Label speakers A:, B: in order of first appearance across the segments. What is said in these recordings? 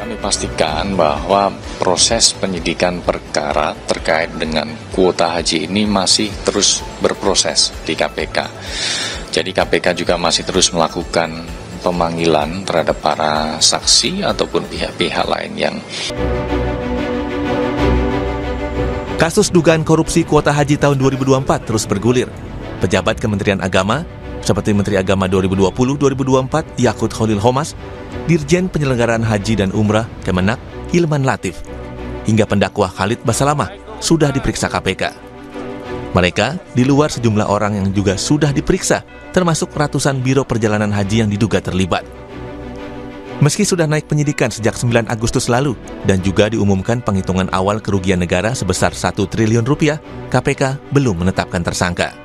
A: Kami pastikan bahwa proses penyidikan perkara terkait dengan kuota haji ini masih terus berproses di KPK. Jadi KPK juga masih terus melakukan pemanggilan terhadap para saksi ataupun pihak-pihak lain yang...
B: Kasus dugaan korupsi kuota haji tahun 2024 terus bergulir. Pejabat Kementerian Agama, seperti Menteri Agama 2020-2024 Yakut Khalil Homas, Dirjen Penyelenggaraan Haji dan Umrah Kemenak Hilman Latif, hingga pendakwa Khalid Basalamah sudah diperiksa KPK. Mereka di luar sejumlah orang yang juga sudah diperiksa, termasuk ratusan biro perjalanan haji yang diduga terlibat. Meski sudah naik penyidikan sejak 9 Agustus lalu dan juga diumumkan penghitungan awal kerugian negara sebesar 1 triliun rupiah, KPK belum menetapkan tersangka.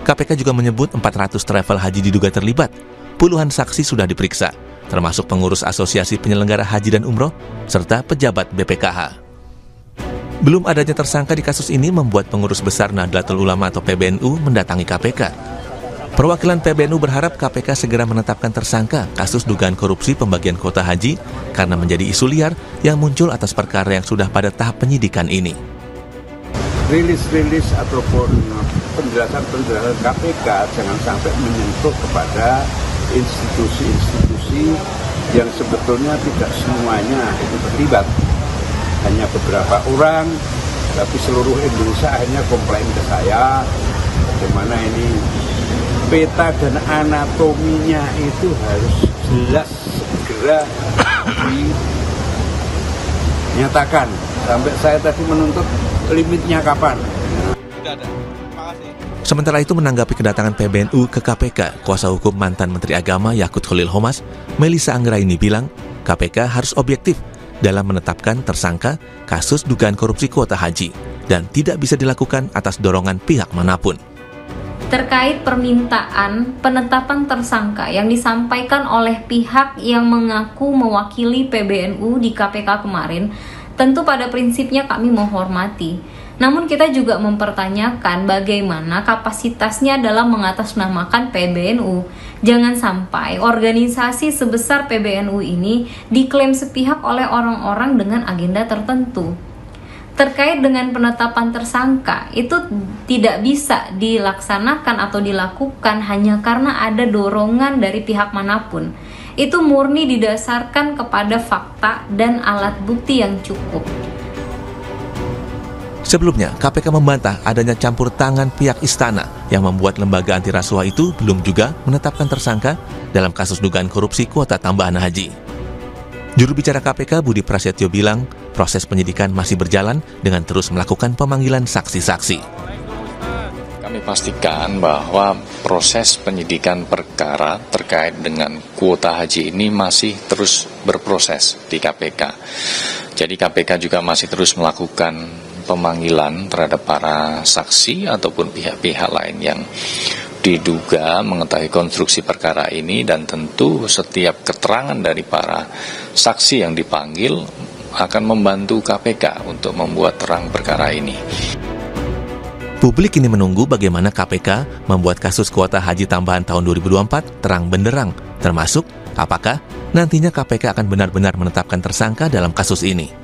B: KPK juga menyebut 400 travel haji diduga terlibat, puluhan saksi sudah diperiksa, termasuk pengurus Asosiasi Penyelenggara Haji dan Umroh, serta pejabat BPKH. Belum adanya tersangka di kasus ini membuat pengurus besar Nahdlatul Ulama atau PBNU mendatangi KPK. Perwakilan PBNU berharap KPK segera menetapkan tersangka kasus dugaan korupsi pembagian kuota haji karena menjadi isu liar yang muncul atas perkara yang sudah pada tahap penyidikan ini.
C: Rilis-rilis ataupun penjelasan-penjelasan KPK jangan sampai menyentuh kepada institusi-institusi yang sebetulnya tidak semuanya itu terlibat. Hanya beberapa orang, tapi seluruh Indonesia akhirnya komplain ke saya, bagaimana ini peta dan anatominya itu harus jelas segera dinyatakan. Sampai saya tadi menuntut limitnya kapan.
B: Sementara itu menanggapi kedatangan PBNU ke KPK, kuasa hukum mantan Menteri Agama Yakut Khalil Homas, Melissa Anggraini bilang KPK harus objektif dalam menetapkan tersangka kasus dugaan korupsi kuota haji dan tidak bisa dilakukan atas dorongan pihak manapun.
D: Terkait permintaan penetapan tersangka yang disampaikan oleh pihak yang mengaku mewakili PBNU di KPK kemarin, tentu pada prinsipnya kami menghormati. Namun kita juga mempertanyakan bagaimana kapasitasnya dalam mengatasnamakan PBNU. Jangan sampai organisasi sebesar PBNU ini diklaim sepihak oleh orang-orang dengan agenda tertentu. Terkait dengan penetapan tersangka, itu tidak bisa dilaksanakan atau dilakukan hanya karena ada dorongan dari pihak manapun. Itu murni didasarkan kepada fakta dan alat bukti yang cukup.
B: Sebelumnya, KPK membantah adanya campur tangan pihak istana yang membuat lembaga anti rasuah itu belum juga menetapkan tersangka dalam kasus dugaan korupsi kuota tambahan haji. Juru bicara KPK Budi Prasetyo bilang proses penyidikan masih berjalan dengan terus melakukan pemanggilan saksi-saksi.
A: Kami pastikan bahwa proses penyidikan perkara terkait dengan kuota haji ini masih terus berproses di KPK. Jadi KPK juga masih terus melakukan pemanggilan terhadap para saksi ataupun pihak-pihak lain yang diduga mengetahui konstruksi perkara ini, dan tentu setiap keterangan dari para saksi yang dipanggil akan membantu KPK untuk membuat terang perkara ini.
B: Publik ini menunggu bagaimana KPK membuat kasus kuota haji tambahan tahun 2024 terang benderang, termasuk apakah nantinya KPK akan benar-benar menetapkan tersangka dalam kasus ini.